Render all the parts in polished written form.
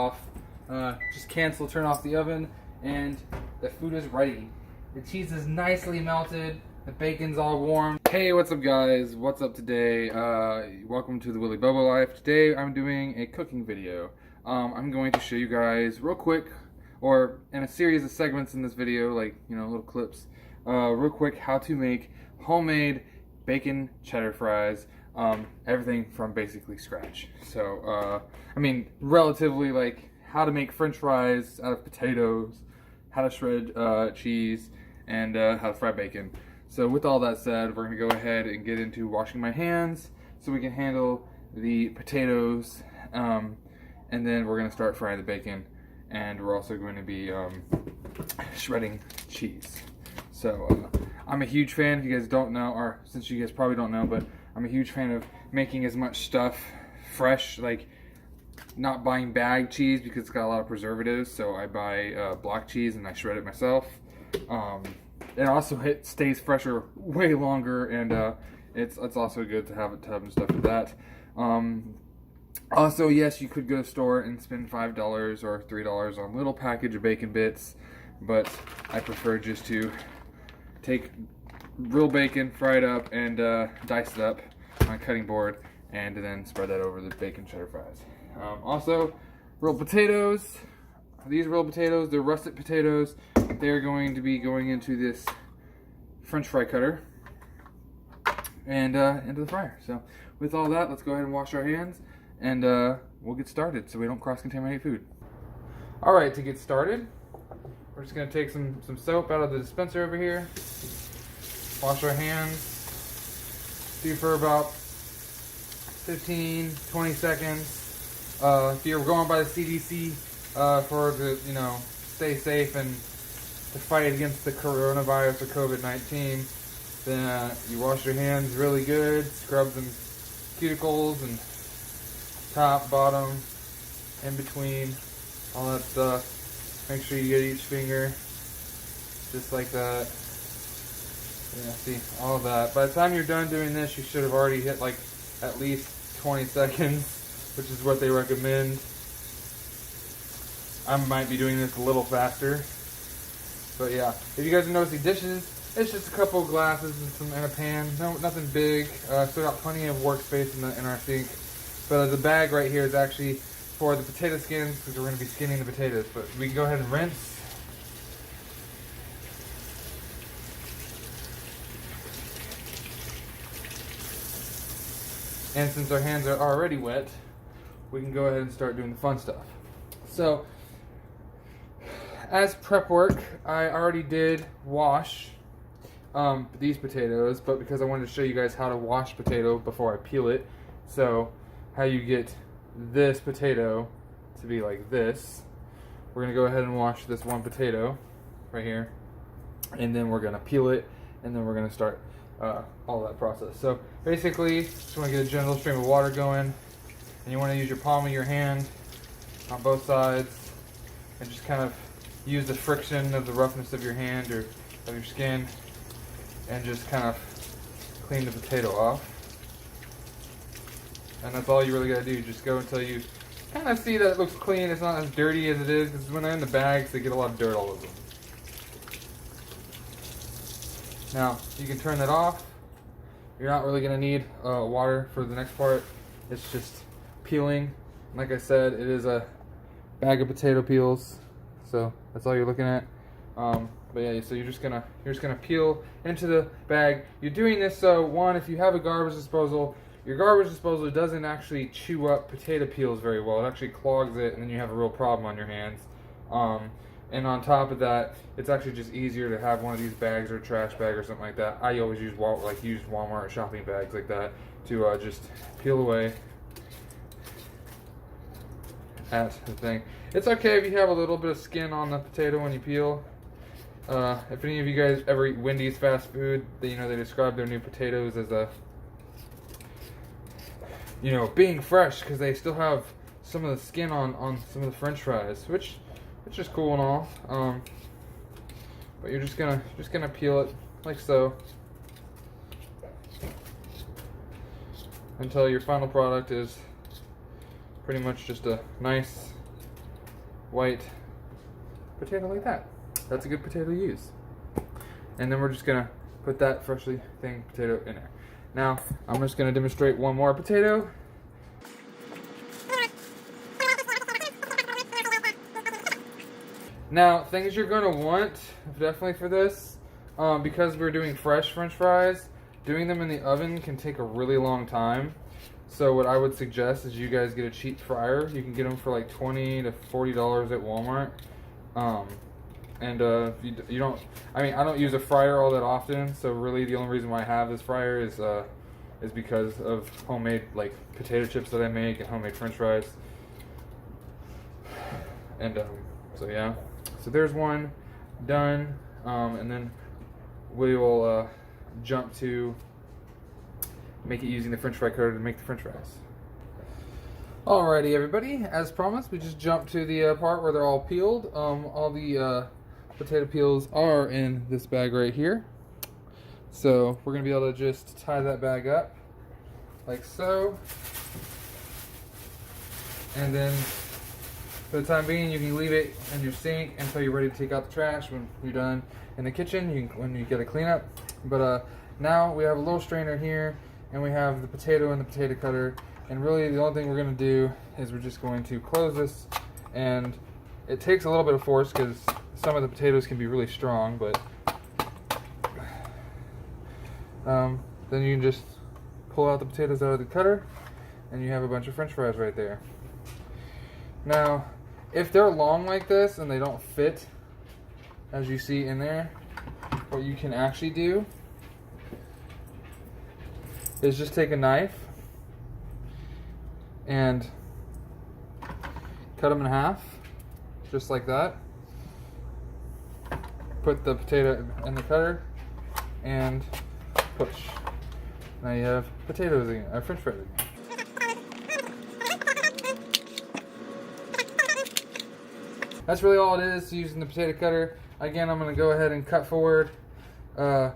off. Just cancel, turn off the oven, and the food is ready. The cheese is nicely melted. The bacon's all warm. Hey, what's up guys? What's up today? Welcome to the Willy Bobo Life. Today I'm doing a cooking video. I'm going to show you guys real quick, or in a series of segments in this video, like, you know, little clips, real quick how to make homemade bacon cheddar fries. Everything from basically scratch. So, I mean, relatively, like, how to make french fries out of potatoes, how to shred cheese, and how to fry bacon. So with all that said, we're going to go ahead and get into washing my hands so we can handle the potatoes, and then we're going to start frying the bacon, and we're also going to be shredding cheese. So I'm a huge fan, if you guys don't know, or since you guys probably don't know, but I'm a huge fan of making as much stuff fresh, like not buying bagged cheese because it's got a lot of preservatives. So I buy block cheese and I shred it myself. It also stays fresher way longer, and it's also good to have a tub and stuff like that. Also, yes, you could go to the store and spend $5 or $3 on a little package of bacon bits, but I prefer just to take real bacon, fry it up, and dice it up on a cutting board, and then spread that over the bacon cheddar fries. Also, rolled potatoes. These rolled potatoes, they're russet potatoes. They're going to be going into this French fry cutter and into the fryer. So with all that, let's go ahead and wash our hands, and we'll get started so we don't cross-contaminate food. All right, to get started, we're just going to take some soap out of the dispenser over here. Wash our hands, do for about 15-20 seconds. If you're going by the CDC for the, you know, stay safe and to fight against the coronavirus or COVID-19, then you wash your hands really good, scrub them cuticles and top, bottom, in between, all that stuff. Make sure you get each finger, just like that. Yeah, see, all of that. By the time you're done doing this, you should have already hit like at least 20 seconds, which is what they recommend. I might be doing this a little faster. But yeah, if you guys are noticing dishes, it's just a couple of glasses and a pan. No, nothing big. Still got plenty of workspace in our sink. But the bag right here is actually for the potato skins, because we're going to be skinning the potatoes. But we can go ahead and rinse. And since our hands are already wet, we can go ahead and start doing the fun stuff. So, as prep work, I already did wash these potatoes, but because I wanted to show you guys how to wash potato before I peel it, so how you get this potato to be like this, we're going to go ahead and wash this one potato right here, and then we're going to peel it, and then we're going to start all that process. So basically, just want to get a gentle stream of water going, and you want to use your palm of your hand on both sides, and just kind of use the friction of the roughness of your hand or of your skin, and just kind of clean the potato off. And that's all you really got to do. Just go until you kind of see that it looks clean. It's not as dirty as it is, because when they're in the bags, they get a lot of dirt all over them. Now, you can turn that off. You're not really going to need water for the next part. It's just peeling. Like I said, it is a bag of potato peels, so that's all you're looking at. But yeah, so you're just gonna peel into the bag. You're doing this so, one, if you have a garbage disposal, your garbage disposal doesn't actually chew up potato peels very well. It actually clogs it, and then you have a real problem on your hands. And on top of that, it's actually just easier to have one of these bags or a trash bag or something like that. I always use Walmart shopping bags like that to just peel away at the thing. It's okay if you have a little bit of skin on the potato when you peel. If any of you guys ever eat Wendy's fast food, they describe their new potatoes as being fresh, because they still have some of the skin on some of the French fries, which is cool and all. But you're just gonna peel it like so until your final product is pretty much just a nice white potato like that. That's a good potato to use. And then we're just gonna put that freshly thinged potato in there. Now, I'm just gonna demonstrate one more potato. Now, things you're gonna want, definitely for this, because we're doing fresh French fries, doing them in the oven can take a really long time. So what I would suggest is you guys get a cheap fryer. You can get them for like $20 to $40 at Walmart. If you don't, I mean, I don't use a fryer all that often, so really the only reason why I have this fryer is because of homemade like potato chips that I make and homemade French fries. And so yeah, so there's one done, and then we will jump to make it using the French fry cutter to make the French fries. Alrighty, everybody, as promised, we just jumped to the part where they're all peeled. All the potato peels are in this bag right here. So we're gonna be able to just tie that bag up like so. And then for the time being, you can leave it in your sink until you're ready to take out the trash. When you're done in the kitchen, when you get a cleanup. But now we have a little strainer here, and we have the potato and the potato cutter. And really the only thing we're going to do is we're just going to close this, and it takes a little bit of force because some of the potatoes can be really strong, but then you can just pull out the potatoes out of the cutter and you have a bunch of French fries right there. Now, if they're long like this and they don't fit, as you see in there, what you can actually do is just take a knife and cut them in half, just like that. Put the potato in the cutter and push. Now you have potatoes again, French fries again. That's really all it is using the potato cutter. Again, I'm going to go ahead and cut forward to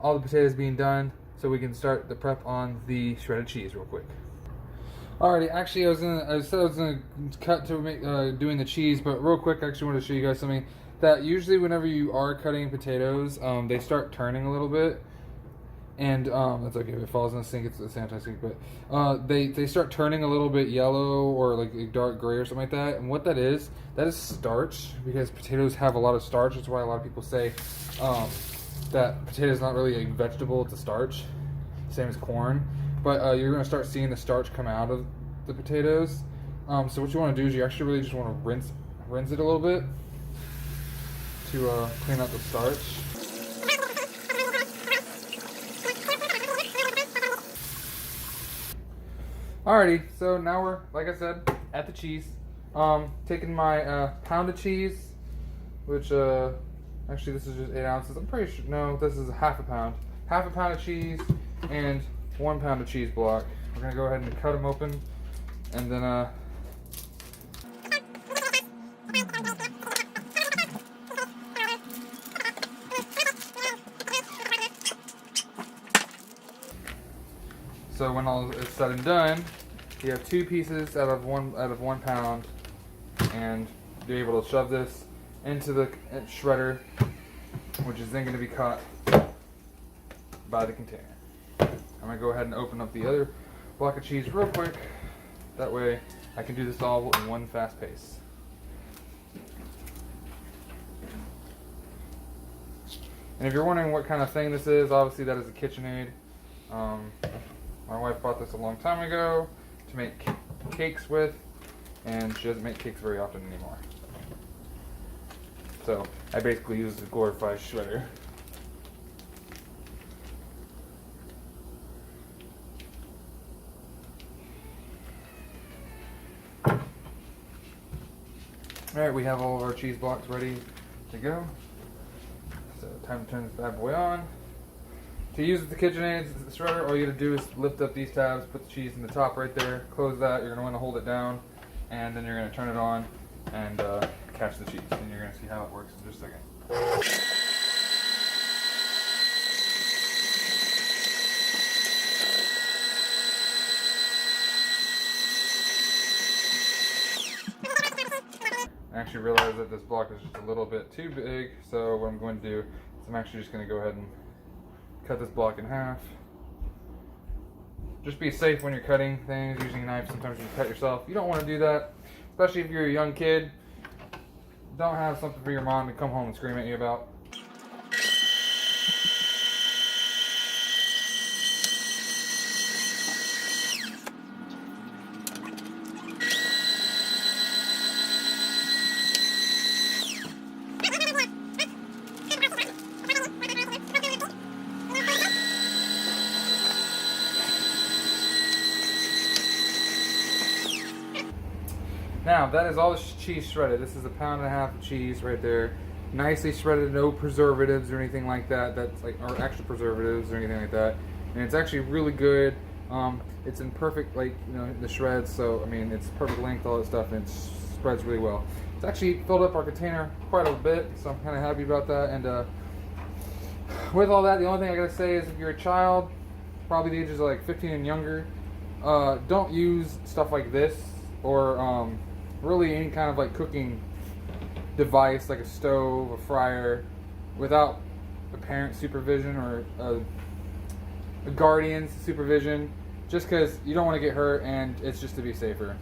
all the potatoes being done so we can start the prep on the shredded cheese real quick. Alrighty, actually I said I was gonna cut to make doing the cheese, but real quick I actually want to show you guys something that usually whenever you are cutting potatoes, they start turning a little bit, and that's okay if it falls in the sink, it's a sanitized sink, but they start turning a little bit yellow or like dark gray or something like that. And what that is starch, because potatoes have a lot of starch. That's why a lot of people say that potato is not really a vegetable, it's a starch, same as corn. But you're going to start seeing the starch come out of the potatoes. So what you want to do is you actually really just want to rinse it a little bit to clean out the starch. Alrighty, so now we're, like I said, at the cheese. Taking my pound of cheese, which actually this is just 8 ounces. I'm pretty sure, no, this is half a pound. Half a pound of cheese and 1 pound of cheese block. We're gonna go ahead and cut them open, and then so when all is said and done, you have 2 pieces out of 1 pound, and you're able to shove this into the shredder, which is then going to be caught by the container. I'm going to go ahead and open up the other block of cheese real quick. That way I can do this all in one fast pace. And if you're wondering what kind of thing this is, obviously that is a KitchenAid. My wife bought this a long time ago to make cakes with, and she doesn't make cakes very often anymore. So I basically use a glorified shredder. Alright, we have all of our cheese blocks ready to go. So time to turn this bad boy on. To use the KitchenAid shredder, all you gotta do is lift up these tabs, put the cheese in the top right there, close that, you're gonna wanna hold it down, and then you're gonna turn it on and catch the cheese. And you're gonna see how it works in just a second. I actually realized that this block is just a little bit too big, so what I'm going to do is I'm actually just going to go ahead and cut this block in half. Just be safe when you're cutting things using a knife. Sometimes you cut yourself. You don't want to do that, especially if you're a young kid. Don't have something for your mom to come home and scream at you about. Now, that is all the cheese shredded. This is a pound and a half of cheese right there. Nicely shredded, no preservatives or anything like that. That's like, or extra preservatives or anything like that. And it's actually really good. It's in perfect, like, you know, the shreds. So, I mean, it's perfect length, all that stuff, and it spreads really well. It's actually filled up our container quite a bit, so I'm kind of happy about that. And with all that, the only thing I gotta say is if you're a child, probably the ages of like 15 and younger, don't use stuff like this or really any kind of like cooking device like a stove, a fryer, without a parent supervision or a guardian's supervision, just because you don't want to get hurt and it's just to be safer.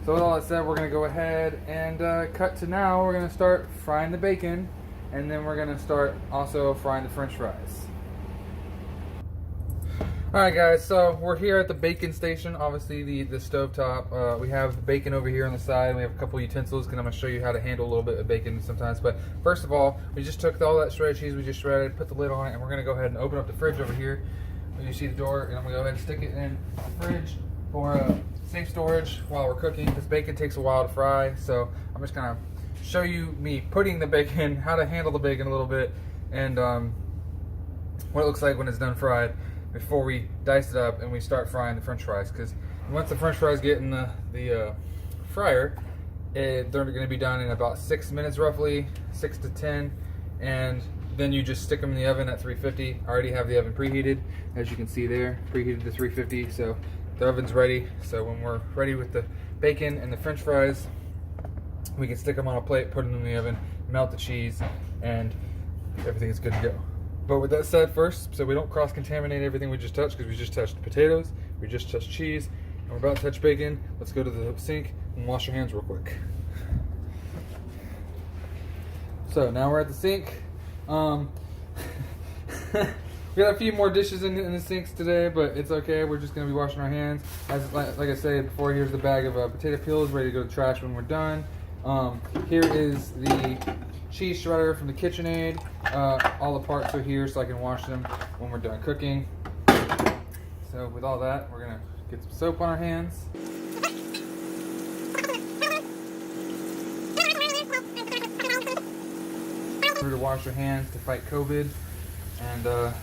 So with all that said, we're going to go ahead and cut to now. We're going to start frying the bacon, and then we're going to start also frying the french fries. Alright guys, so we're here at the bacon station, obviously the stove top. We have the bacon over here on the side, and we have a couple utensils, because I'm going to show you how to handle a little bit of bacon sometimes. But first of all, we just took all that shredded cheese we just shredded, put the lid on it, and we're going to go ahead and open up the fridge over here. You see the door, and I'm going to go ahead and stick it in the fridge for safe storage while we're cooking. This bacon takes a while to fry, so I'm just going to show you me putting the bacon, how to handle the bacon a little bit, and what it looks like when it's done fried, before we dice it up and we start frying the french fries. Because once the french fries get in the fryer, they're going to be done in about 6 minutes roughly, 6 to 10, and then you just stick them in the oven at 350. I already have the oven preheated, as you can see there, preheated to 350, so the oven's ready. So when we're ready with the bacon and the french fries, we can stick them on a plate, put them in the oven, melt the cheese, and everything is good to go. But with that said, first, so we don't cross-contaminate everything we just touched, because we just touched potatoes, we just touched cheese, and we're about to touch bacon. Let's go to the sink and wash your hands real quick. So now we're at the sink. We got a few more dishes in the sinks today, but it's okay. We're just going to be washing our hands. Like I said before, here's the bag of potato peels ready to go to the trash when we're done. Here is the cheese shredder from the KitchenAid. All the parts are here so I can wash them when we're done cooking. So with all that, we're gonna get some soap on our hands. Remember to wash your hands to fight COVID and to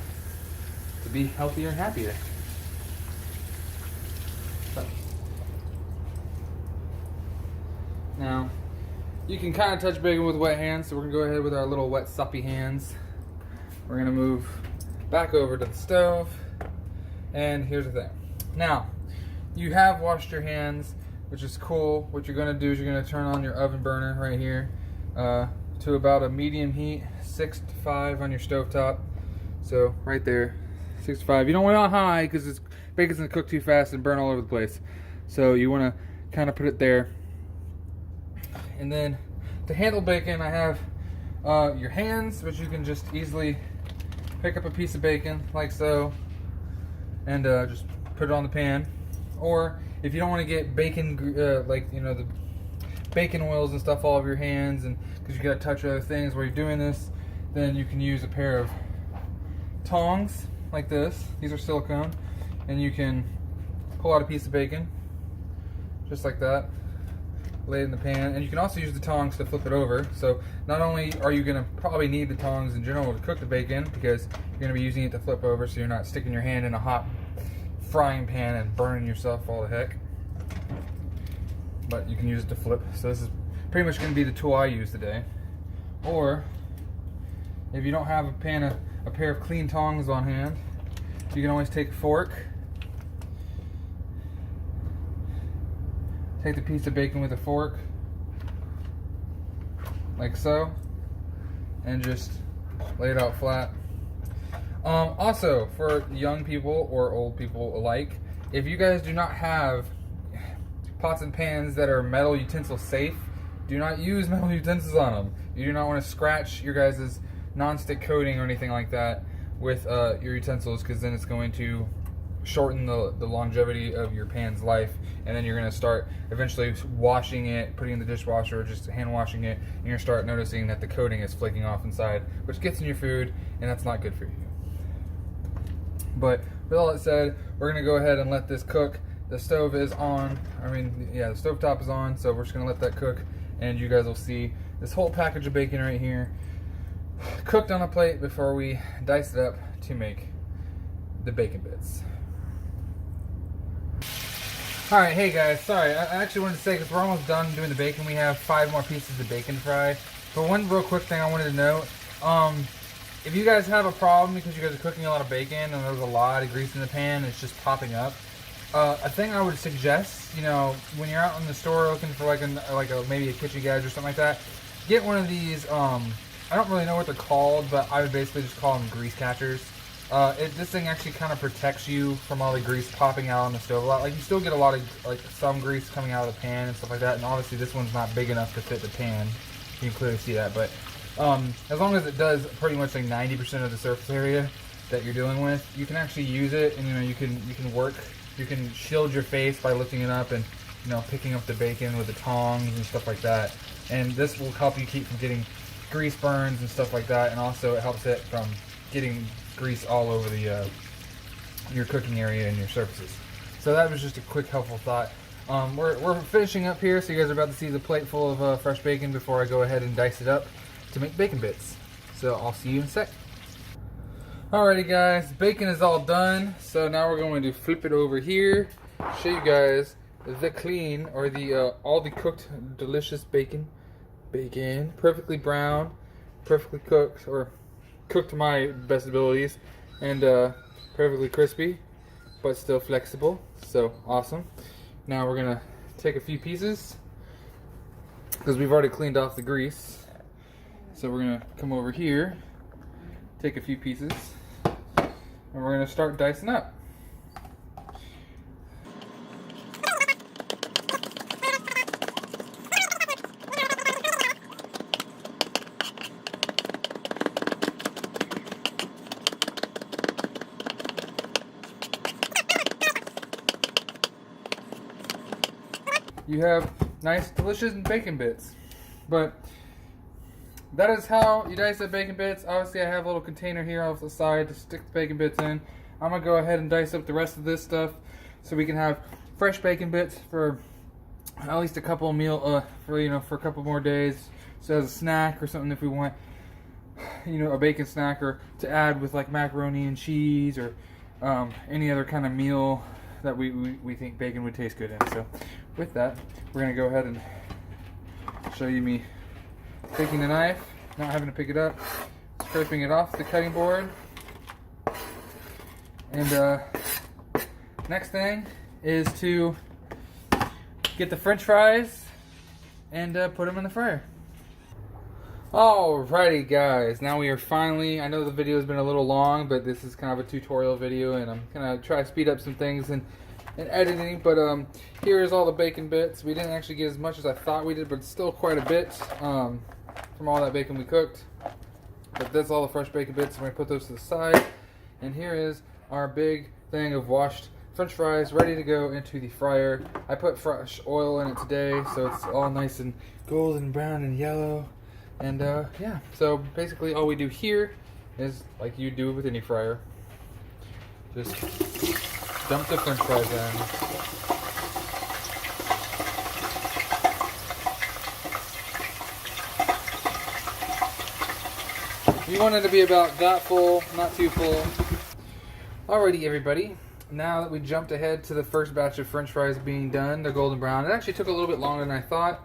be healthier and happier. So. Now, you can kind of touch bacon with wet hands, so we're going to go ahead with our little wet suppy hands. We're going to move back over to the stove, and here's the thing. Now, you have washed your hands, which is cool. What you're going to do is you're going to turn on your oven burner right here to about a medium heat, 6 to 5 on your stovetop. So right there, 6 to 5. You don't want it on high because bacon's going to cook too fast and burn all over the place. So you want to kind of put it there. And then to handle bacon, I have your hands, which you can just easily pick up a piece of bacon like so and just put it on the pan. Or if you don't want to get bacon, like, you know, the bacon oils and stuff all over your hands, and because you got to touch other things while you're doing this, then you can use a pair of tongs like this. These are silicone, and you can pull out a piece of bacon just like that, lay it in the pan, and you can also use the tongs to flip it over. So not only are you going to probably need the tongs in general to cook the bacon, because you're going to be using it to flip over, so you're not sticking your hand in a hot frying pan and burning yourself all the heck, but you can use it to flip. So this is pretty much going to be the tool I use today. Or if you don't have a pair of clean tongs on hand, you can always take a fork, take the piece of bacon with a fork, like so, and just lay it out flat. Also, for young people or old people alike, if you guys do not have pots and pans that are metal utensil safe, do not use metal utensils on them. You do not want to scratch your guys' non-stick coating or anything like that with your utensils, because then it's going to shorten the longevity of your pan's life, and then you're going to start eventually washing it, putting it in the dishwasher, or just hand washing it, and you're going to start noticing that the coating is flaking off inside, which gets in your food, and that's not good for you. But with all that said, we're going to go ahead and let this cook. The stove is on. The stove top is on, so we're just going to let that cook, and you guys will see this whole package of bacon right here cooked on a plate before we dice it up to make the bacon bits. Alright, hey guys, sorry, I actually wanted to say, because we're almost done doing the bacon, we have 5 more pieces of bacon to fry. But one real quick thing I wanted to note, if you guys have a problem because you guys are cooking a lot of bacon and there's a lot of grease in the pan and it's just popping up, a thing I would suggest, when you're out in the store looking for maybe a kitchen gadget or something like that, get one of these, I don't really know what they're called, but I would basically just call them grease catchers. This thing actually kind of protects you from all the grease popping out on the stove a lot. Like, you still get a lot of, some grease coming out of the pan and stuff like that, and obviously this one's not big enough to fit the pan. You can clearly see that, but as long as it does pretty much like 90% of the surface area that you're dealing with, you can actually use it, and you can shield your face by lifting it up and picking up the bacon with the tongs and stuff like that. And this will help you keep from getting grease burns and stuff like that, and also it helps it from getting grease all over your cooking area and your surfaces. So that was just a quick helpful thought. We're finishing up here, so you guys are about to see the plate full of fresh bacon before I go ahead and dice it up to make bacon bits. So I'll see you in a sec. Alrighty guys, bacon is all done, so now we're going to flip it over here, show you guys the clean, or all the cooked delicious bacon, perfectly brown, perfectly cooked, or cooked to my best abilities, and perfectly crispy, but still flexible, so awesome. Now we're gonna take a few pieces, because we've already cleaned off the grease, so we're gonna come over here, take a few pieces, and we're gonna start dicing up. You have nice, delicious bacon bits. But that is how you dice up bacon bits. Obviously, I have a little container here off the side to stick the bacon bits in. I'm gonna go ahead and dice up the rest of this stuff so we can have fresh bacon bits for at least a couple for a couple more days. So as a snack or something, if we want, a bacon snack, or to add with like macaroni and cheese, or any other kind of meal that we think bacon would taste good in. So with that, we're gonna go ahead and show you me taking the knife, not having to pick it up, scraping it off the cutting board, and next thing is to get the French fries and put them in the fryer. Alrighty guys, now we are finally, I know the video has been a little long, but this is kind of a tutorial video, and I'm gonna try to speed up some things in editing, but here is all the bacon bits. We didn't actually get as much as I thought we did, but it's still quite a bit from all that bacon we cooked. But that's all the fresh bacon bits. We're gonna put those to the side, and here is our big thing of washed French fries ready to go into the fryer. I put fresh oil in it today, so it's all nice and golden brown and yellow. And yeah, so basically all we do here is like you do with any fryer. Just dump the French fries in. You want it to be about that full, not too full. Alrighty everybody, now that we jumped ahead to the first batch of French fries being done, they're golden brown. It actually took a little bit longer than I thought.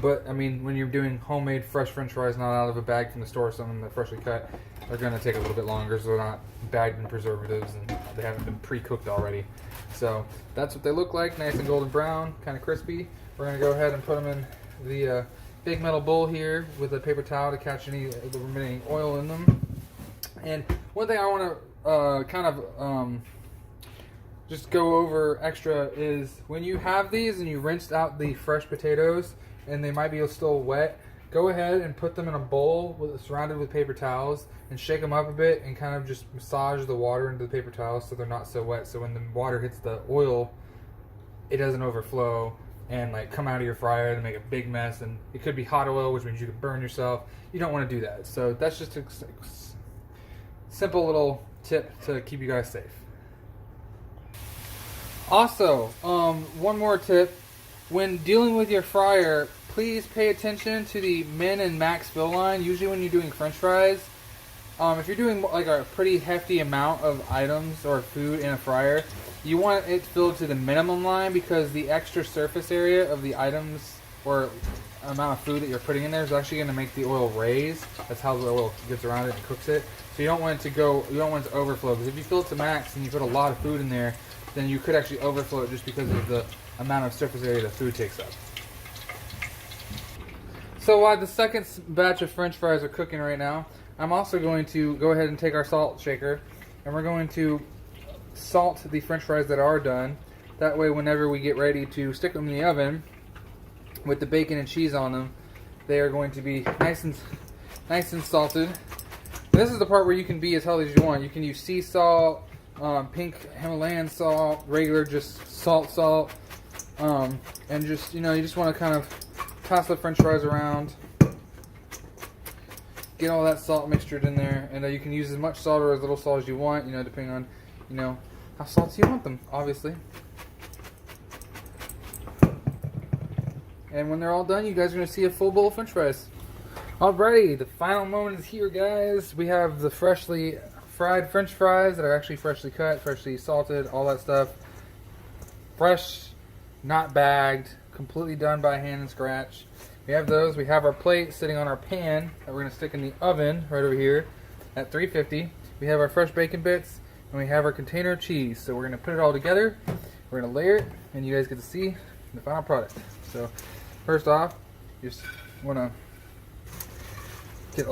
But I mean, when you're doing homemade fresh French fries, not out of a bag from the store or something, they're freshly cut, they're going to take a little bit longer, so they're not bagged in preservatives and they haven't been pre-cooked already. So that's what they look like, nice and golden brown, kind of crispy. We're going to go ahead and put them in the big metal bowl here with a paper towel to catch any of the remaining oil in them. And one thing I want to kind of just go over extra is when you have these and you rinsed out the fresh potatoes and they might be still wet, go ahead and put them in a bowl surrounded with paper towels and shake them up a bit and kind of just massage the water into the paper towels so they're not so wet, so when the water hits the oil it doesn't overflow and like come out of your fryer and make a big mess, and it could be hot oil, which means you could burn yourself. You don't want to do that. So that's just a simple little tip to keep you guys safe. Also, one more tip: when dealing with your fryer, please pay attention to the min and max fill line. Usually when you're doing French fries, if you're doing like a pretty hefty amount of items or food in a fryer, you want it filled to the minimum line, because the extra surface area of the items or amount of food that you're putting in there is actually going to make the oil raise. That's how the oil gets around it and cooks it. So you don't want it to overflow, because if you fill it to max and you put a lot of food in there, then you could actually overflow it just because of the amount of surface area the food takes up. So while the second batch of French fries are cooking right now, I'm also going to go ahead and take our salt shaker and we're going to salt the French fries that are done. That way whenever we get ready to stick them in the oven with the bacon and cheese on them, they are going to be nice and salted. And this is the part where you can be as healthy as you want. You can use sea salt, pink Himalayan salt, regular just salt, and just, you just want to kind of toss the French fries around, get all that salt mixtured in there, and you can use as much salt or as little salt as you want, depending on, how salty you want them, obviously. And when they're all done, you guys are going to see a full bowl of French fries. Alrighty, the final moment is here, guys. We have the freshly fried French fries that are actually freshly cut, freshly salted, all that stuff. Fresh, not bagged, completely done by hand and scratch. We have those. We have our plate sitting on our pan that we're going to stick in the oven right over here at 350. We have our fresh bacon bits, and we have our container of cheese. So we're going to put it all together. We're going to layer it, and you guys get to see the final product. So first off, you just want to get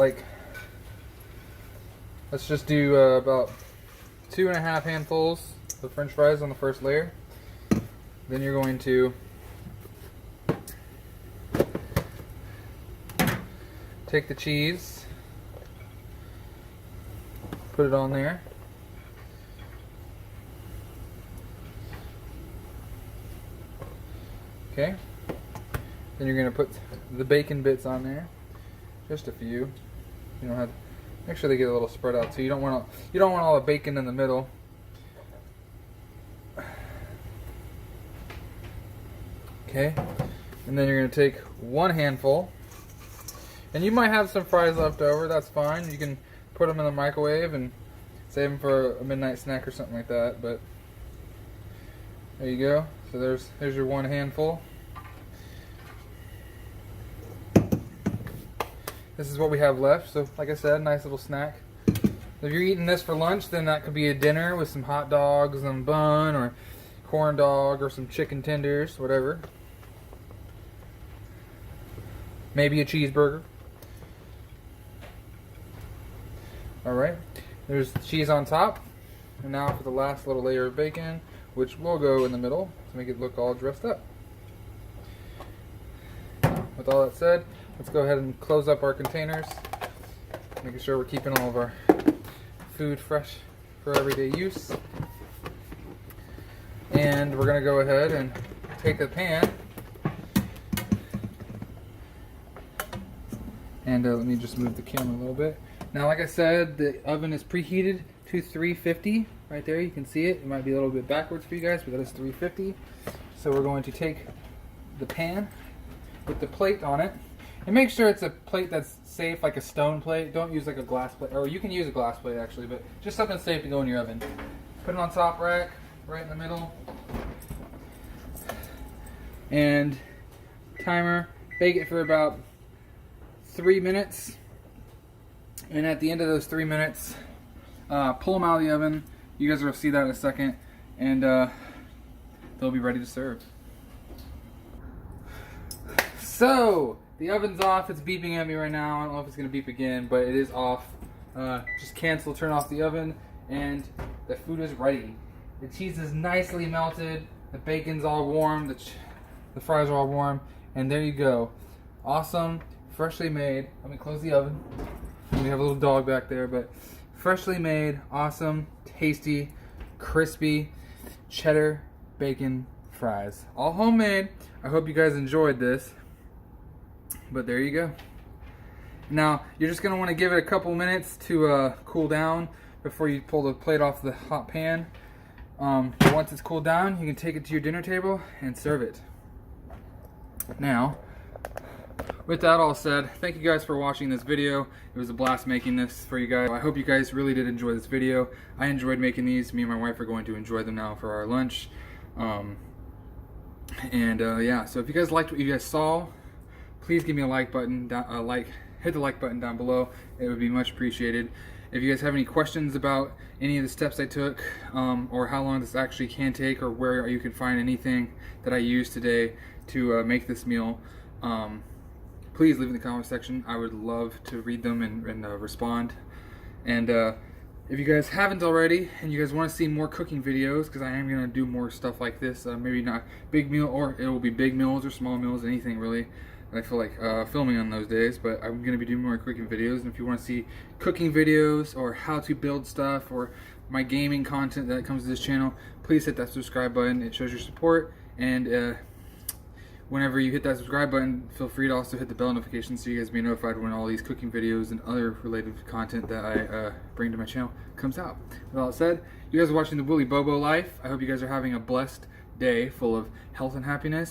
let's just do about 2.5 handfuls of French fries on the first layer. Then you're going to take the cheese, put it on there. Okay. Then you're going to put the bacon bits on there. Just a few. You don't have. Make sure they get a little spread out, so you don't want all the bacon in the middle. Okay. And then you're going to take 1 handful. And you might have some fries left over. That's fine. You can put them in the microwave and save them for a midnight snack or something like that. But there you go. So there's your 1 handful. This is what we have left. So like I said, nice little snack. If you're eating this for lunch, then that could be a dinner with some hot dogs and bun, or corn dog, or some chicken tenders, whatever. Maybe a cheeseburger. Alright, there's cheese on top. And now for the last little layer of bacon, which will go in the middle to make it look all dressed up. With all that said, let's go ahead and close up our containers, making sure we're keeping all of our food fresh for everyday use. And we're going to go ahead and take the pan and let me just move the camera a little bit. Now, like I said, the oven is preheated to 350. Right there, you can see it. It might be a little bit backwards for you guys, but that is 350. So we're going to take the pan with the plate on it. And make sure it's a plate that's safe, like a stone plate. Don't use like a glass plate, or you can use a glass plate actually, but just something safe to go in your oven. Put it on top rack, right in the middle. And timer, bake it for about 3 minutes. And at the end of those 3 minutes, pull them out of the oven. You guys will see that in a second, and they'll be ready to serve. So the oven's off. It's beeping at me right now. I don't know if it's gonna beep again, but it is off. Just cancel, turn off the oven, and the food is ready. The cheese is nicely melted. The bacon's all warm. The fries are all warm, and there you go. Awesome, freshly made. Let me close the oven. We have a little dog back there, but freshly made, awesome, tasty, crispy cheddar bacon fries. All homemade. I hope you guys enjoyed this. But there you go. Now, you're just going to want to give it a couple minutes to cool down before you pull the plate off the hot pan. Once it's cooled down, you can take it to your dinner table and serve it. Now, with that all said, thank you guys for watching this video. It was a blast making this for you guys. I hope you guys really did enjoy this video. I enjoyed making these. Me and my wife are going to enjoy them now for our lunch. Yeah, so if you guys liked what you guys saw, please give me a like button, hit the like button down below. It would be much appreciated. If you guys have any questions about any of the steps I took, or how long this actually can take, or where you can find anything that I used today to make this meal, please leave in the comment section. I would love to read them and respond. And if you guys haven't already, and you guys want to see more cooking videos, because I am going to do more stuff like this, maybe not big meal, or it will be big meals or small meals, anything really. I feel like filming on those days, but I'm going to be doing more cooking videos. And if you want to see cooking videos or how to build stuff or my gaming content that comes to this channel, please hit that subscribe button. It shows your support, and whenever you hit that subscribe button, feel free to also hit the bell notification so you guys be notified when all these cooking videos and other related content that I bring to my channel comes out. With all that said, you guys are watching the Willy Bobo Life. I hope you guys are having a blessed day full of health and happiness.